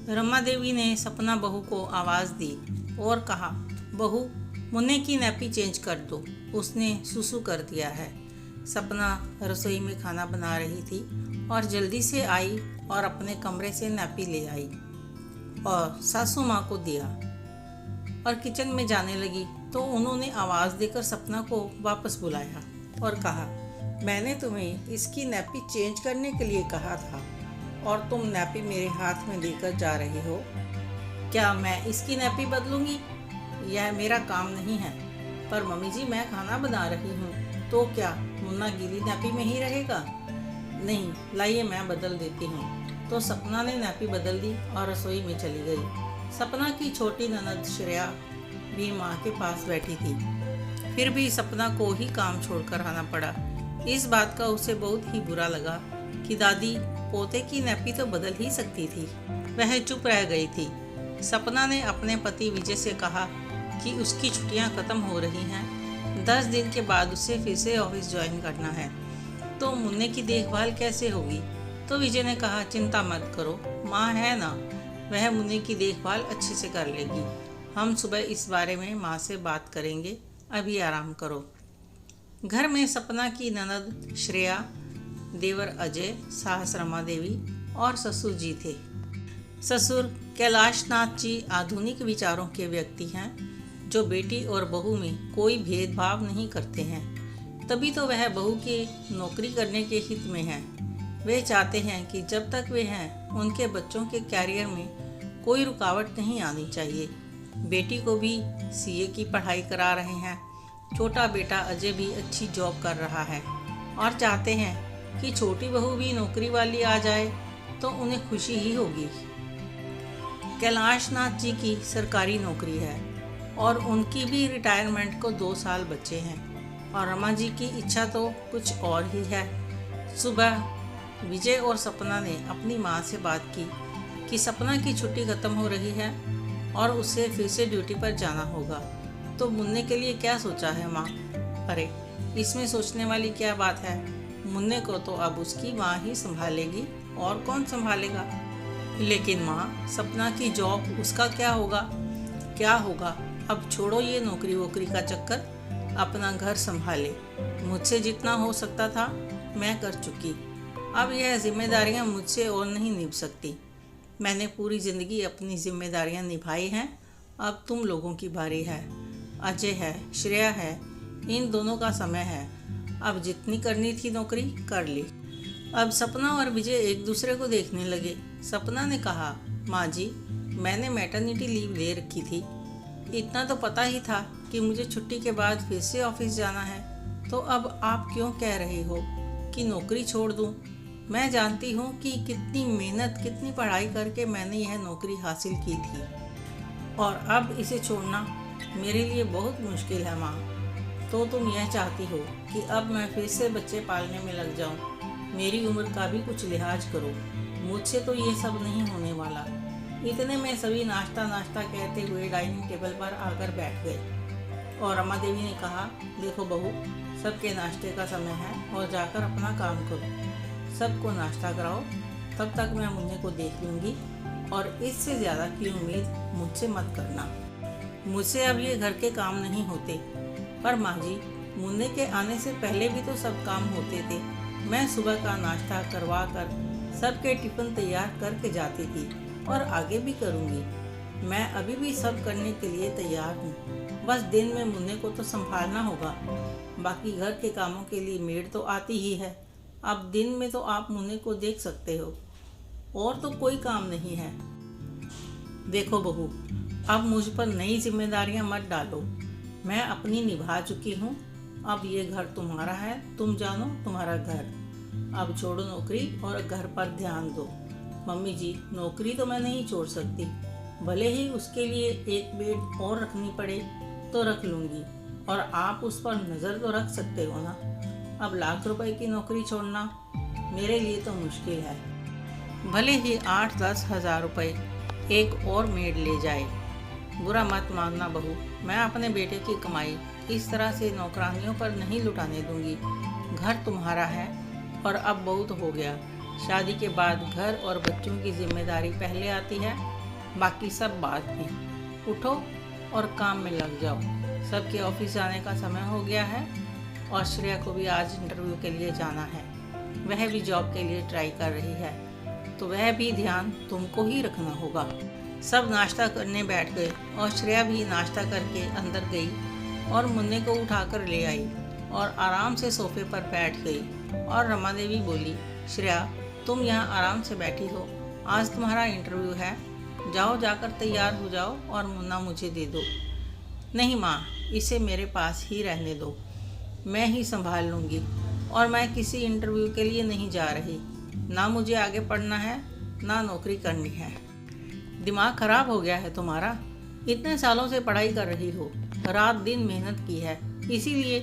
रमा देवी ने सपना बहू को आवाज़ दी और कहा, बहू, मुन्ने की नैपी चेंज कर दो, उसने सुसु कर दिया है। सपना रसोई में खाना बना रही थी और जल्दी से आई और अपने कमरे से नैपी ले आई और सासू माँ को दिया और किचन में जाने लगी तो उन्होंने आवाज़ देकर सपना को वापस बुलाया और कहा, मैंने तुम्हें इसकी नैपी चेंज करने के लिए कहा था और तुम नैपी मेरे हाथ में लेकर जा रही हो। क्या मैं इसकी नैपी बदलूंगी? यह मेरा काम नहीं है। पर मम्मी जी, मैं खाना बना रही हूँ, तो क्या मुन्ना गीली नैपी में ही रहेगा? नहीं, लाइए मैं बदल देती हूँ। तो सपना ने नैपी बदल दी और रसोई में चली गई। सपना की छोटी ननद श्रेया भी माँ के पास बैठी थी। फिर भी सपना को ही काम छोड़कर आना पड़ा। इस बात का उसे बहुत ही बुरा लगा कि दादी पोते की नैपी तो बदल ही सकती थी। वह चुप रह गई थी। सपना ने अपने पति विजय से कहा कि उसकी छुट्टियां खत्म हो रही हैं। 10 दिन के बाद उसे फिर से ऑफिस ज्वाइन करना है, तो मुन्ने की देखभाल कैसे होगी? तो विजय ने कहा, चिंता मत करो, माँ है ना, वह मुन्ने की देखभाल अच्छे से कर लेगी। हम सुबह इस बारे में माँ से बात करेंगे, अभी आराम करो। घर में सपना की ननद श्रेया, देवर अजय, सास रमा देवी और ससुर जी थे। ससुर कैलाशनाथ जी आधुनिक विचारों के व्यक्ति हैं, जो बेटी और बहू में कोई भेदभाव नहीं करते हैं। तभी तो वह बहू के नौकरी करने के हित में हैं। वे चाहते हैं कि जब तक वे हैं, उनके बच्चों के कैरियर में कोई रुकावट नहीं आनी चाहिए। बेटी को भी सीए की पढ़ाई करा रहे हैं। छोटा बेटा अजय भी अच्छी जॉब कर रहा है और चाहते हैं कि छोटी बहू भी नौकरी वाली आ जाए तो उन्हें खुशी ही होगी। कैलाशनाथ जी की सरकारी नौकरी है और उनकी भी रिटायरमेंट को 2 साल बचे हैं और रमा जी की इच्छा तो कुछ और ही है। सुबह विजय और सपना ने अपनी माँ से बात की कि सपना की छुट्टी खत्म हो रही है और उसे फिर से ड्यूटी पर जाना होगा। तो मुन्ने के लिए क्या सोचा है माँ? अरे, इसमें सोचने वाली क्या बात है? मुन्ने को तो अब उसकी माँ ही संभालेगी, और कौन संभालेगा? लेकिन माँ, सपना की जॉब, उसका क्या होगा? क्या होगा? अब छोड़ो ये नौकरी वोकरी का चक्कर, अपना घर संभाले। मुझसे जितना हो सकता था मैं कर चुकी। अब यह जिम्मेदारियाँ मुझसे और नहीं निभ सकती। मैंने पूरी ज़िंदगी अपनी जिम्मेदारियाँ निभाई हैं, अब तुम लोगों की बारी है। अजय है, श्रेया है, इन दोनों का समय है। अब जितनी करनी थी नौकरी कर ली। अब सपना और विजय एक दूसरे को देखने लगे। सपना ने कहा, माँ जी, मैंने मैटरनिटी लीव ले रखी थी। इतना तो पता ही था कि मुझे छुट्टी के बाद फिर से ऑफिस जाना है, तो अब आप क्यों कह रहे हो कि नौकरी छोड़ दूँ? मैं जानती हूँ कि कितनी मेहनत, कितनी पढ़ाई करके मैंने यह नौकरी हासिल की थी और अब इसे छोड़ना मेरे लिए बहुत मुश्किल है माँ। तो तुम यह चाहती हो कि अब मैं फिर से बच्चे पालने में लग जाऊँ? मेरी उम्र का भी कुछ लिहाज करो। मुझसे तो ये सब नहीं होने वाला। इतने में सभी नाश्ता नाश्ता कहते हुए डाइनिंग टेबल पर आकर बैठ गए और रमा देवी ने कहा, देखो बहू, सबके नाश्ते का समय है और जाकर अपना काम करो। सबको नाश्ता कराओ, तब तक मैं मुन्ने को देख लूँगी और इससे ज़्यादा की उम्मीद मुझसे मत करना। मुझसे अब ये घर के काम नहीं होते। पर माँ जी, मुन्ने के आने से पहले भी तो सब काम होते थे। मैं सुबह का नाश्ता करवा कर सबके टिफ़िन तैयार करके जाती थी और आगे भी करूँगी। मैं अभी भी सब करने के लिए तैयार हूँ। बस दिन में मुन्ने को तो संभालना होगा। बाकी घर के कामों के लिए मेड तो आती ही है। अब दिन में तो आप मुन्ने को देख सकते हो, और तो कोई काम नहीं है। देखो बहू, अब मुझ पर नई जिम्मेदारियां मत डालो। मैं अपनी निभा चुकी हूँ। अब ये घर तुम्हारा है, तुम जानो तुम्हारा घर। अब छोड़ो नौकरी और घर पर ध्यान दो। मम्मी जी, नौकरी तो मैं नहीं छोड़ सकती, भले ही उसके लिए एक बेड और रखनी पड़े तो रख लूँगी, और आप उस पर नज़र तो रख सकते हो ना। अब लाख रुपए की नौकरी छोड़ना मेरे लिए तो मुश्किल है। भले ही 8-10 हज़ार रुपये एक और मेड ले जाए। बुरा मत मानना बहू, मैं अपने बेटे की कमाई इस तरह से नौकरानियों पर नहीं लुटाने दूंगी। घर तुम्हारा है और अब बहुत हो गया। शादी के बाद घर और बच्चों की जिम्मेदारी पहले आती है, बाकी सब बाद में। उठो और काम में लग जाओ। सबके ऑफिस जाने का समय हो गया है और श्रेया को भी आज इंटरव्यू के लिए जाना है। वह भी जॉब के लिए ट्राई कर रही है, तो वह भी ध्यान तुमको ही रखना होगा। सब नाश्ता करने बैठ गए और श्रेया भी नाश्ता करके अंदर गई और मुन्ने को उठाकर ले आई और आराम से सोफे पर बैठ गई। और रमा देवी बोली, श्रेया तुम यहाँ आराम से बैठी हो, आज तुम्हारा इंटरव्यू है, जाओ जाकर तैयार हो जाओ और मुन्ना मुझे दे दो। नहीं माँ, इसे मेरे पास ही रहने दो, मैं ही संभाल लूँगी और मैं किसी इंटरव्यू के लिए नहीं जा रही। ना मुझे आगे पढ़ना है, ना नौकरी करनी है। दिमाग खराब हो गया है तुम्हारा? इतने सालों से पढ़ाई कर रही हो, रात दिन मेहनत की है, इसीलिए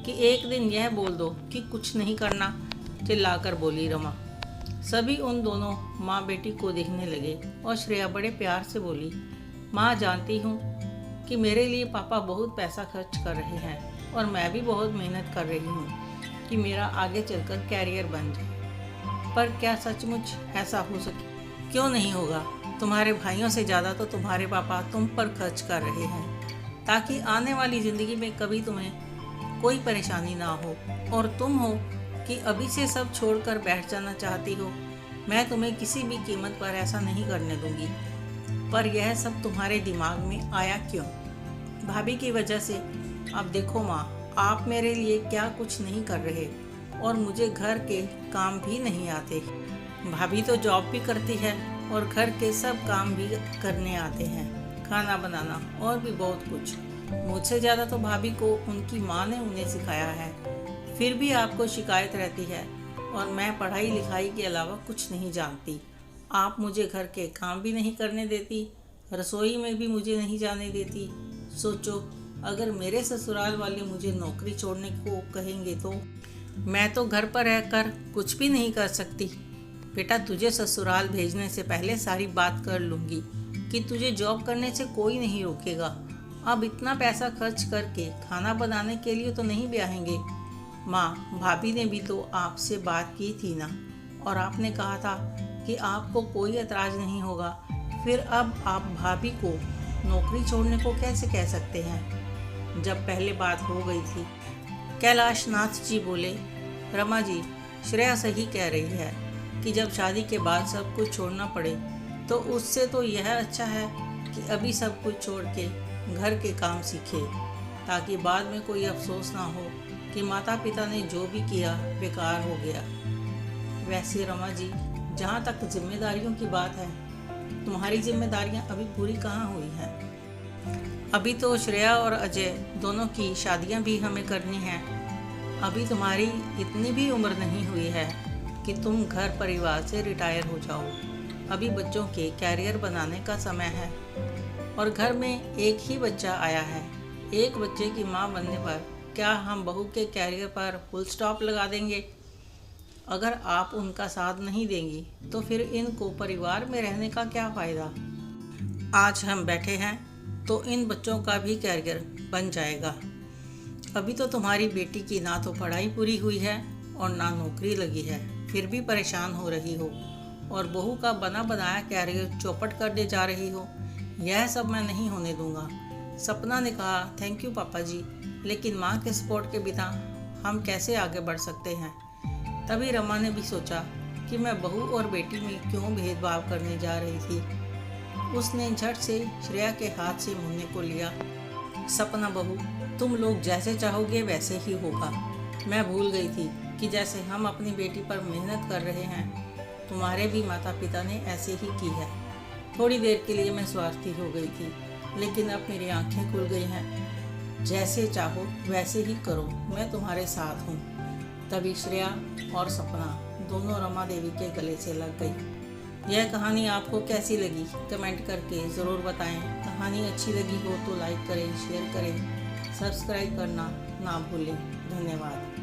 कि एक दिन यह बोल दो कि कुछ नहीं करना, चिल्लाकर बोली रमा। सभी उन दोनों माँ बेटी को देखने लगे और श्रेया बड़े प्यार से बोली, माँ जानती हूँ कि मेरे लिए पापा बहुत पैसा खर्च कर रहे हैं और मैं भी बहुत मेहनत कर रही हूँ कि मेरा आगे चलकर कैरियर बन जाए, पर क्या सचमुच ऐसा हो सके? क्यों नहीं होगा? तुम्हारे भाइयों से ज़्यादा तो तुम्हारे पापा तुम पर खर्च कर रहे हैं ताकि आने वाली ज़िंदगी में कभी तुम्हें कोई परेशानी ना हो। और तुम हो कि अभी से सब छोड़कर बैठ जाना चाहती हो। मैं तुम्हें किसी भी कीमत पर ऐसा नहीं करने दूंगी, पर यह सब तुम्हारे दिमाग में आया क्यों? भाभी की वजह से। अब देखो माँ, आप मेरे लिए क्या कुछ नहीं कर रहे और मुझे घर के काम भी नहीं आते। भाभी तो जॉब भी करती है और घर के सब काम भी करने आते हैं, खाना बनाना और भी बहुत कुछ। मुझसे ज़्यादा तो भाभी को उनकी माँ ने उन्हें सिखाया है। फिर भी आपको शिकायत रहती है और मैं पढ़ाई लिखाई के अलावा कुछ नहीं जानती। आप मुझे घर के काम भी नहीं करने देती, रसोई में भी मुझे नहीं जाने देती। सोचो, अगर मेरे ससुराल वाले मुझे नौकरी छोड़ने को कहेंगे तो मैं तो घर पर रहकर कुछ भी नहीं कर सकती। बेटा, तुझे ससुराल भेजने से पहले सारी बात कर लूँगी कि तुझे जॉब करने से कोई नहीं रोकेगा। अब इतना पैसा खर्च करके खाना बनाने के लिए तो नहीं ब्याहेंगे। माँ, भाभी ने भी तो आपसे बात की थी ना, और आपने कहा था कि आपको कोई एतराज़ नहीं होगा। फिर अब आप भाभी को नौकरी छोड़ने को कैसे कह सकते हैं जब पहले बात हो गई थी? कैलाश नाथ जी बोले, रमा जी, श्रेया सही कह रही है कि जब शादी के बाद सब कुछ छोड़ना पड़े तो उससे तो यह अच्छा है कि अभी सब कुछ छोड़ के घर के काम सीखे, ताकि बाद में कोई अफसोस ना हो कि माता पिता ने जो भी किया बेकार हो गया। वैसे रमा जी, जहाँ तक जिम्मेदारियों की बात है, तुम्हारी जिम्मेदारियाँ अभी पूरी कहाँ हुई हैं? अभी तो श्रेया और अजय दोनों की शादियाँ भी हमें करनी हैं। अभी तुम्हारी इतनी भी उम्र नहीं हुई है कि तुम घर परिवार से रिटायर हो जाओ। अभी बच्चों के कैरियर बनाने का समय है और घर में एक ही बच्चा आया है। एक बच्चे की माँ बनने पर क्या हम बहू के कैरियर पर फुल स्टॉप लगा देंगे? अगर आप उनका साथ नहीं देंगी तो फिर इनको परिवार में रहने का क्या फ़ायदा? आज हम बैठे हैं तो इन बच्चों का भी कैरियर बन जाएगा। अभी तो तुम्हारी बेटी की ना तो पढ़ाई पूरी हुई है और ना नौकरी लगी है, फिर भी परेशान हो रही हो और बहू का बना बनाया कैरियर चौपट करने जा रही हो। यह सब मैं नहीं होने दूंगा। सपना ने कहा, थैंक यू पापा जी, लेकिन माँ के सपोर्ट के बिना हम कैसे आगे बढ़ सकते हैं? तभी रमा ने भी सोचा कि मैं बहू और बेटी में क्यों भेदभाव करने जा रही थी। उसने झट से श्रेया के हाथ से मुन्ने को लिया। सपना बहू, तुम लोग जैसे चाहोगे वैसे ही होगा। मैं भूल गई थी कि जैसे हम अपनी बेटी पर मेहनत कर रहे हैं, तुम्हारे भी माता पिता ने ऐसे ही की है। थोड़ी देर के लिए मैं स्वार्थी हो गई थी, लेकिन अब मेरी आंखें खुल गई हैं। जैसे चाहो वैसे ही करो, मैं तुम्हारे साथ हूँ। तभी श्रेया और सपना दोनों रमा देवी के गले से लग गई। यह कहानी आपको कैसी लगी कमेंट करके ज़रूर बताएं। कहानी अच्छी लगी हो तो लाइक करें, शेयर करें, सब्सक्राइब करना ना भूलें। धन्यवाद।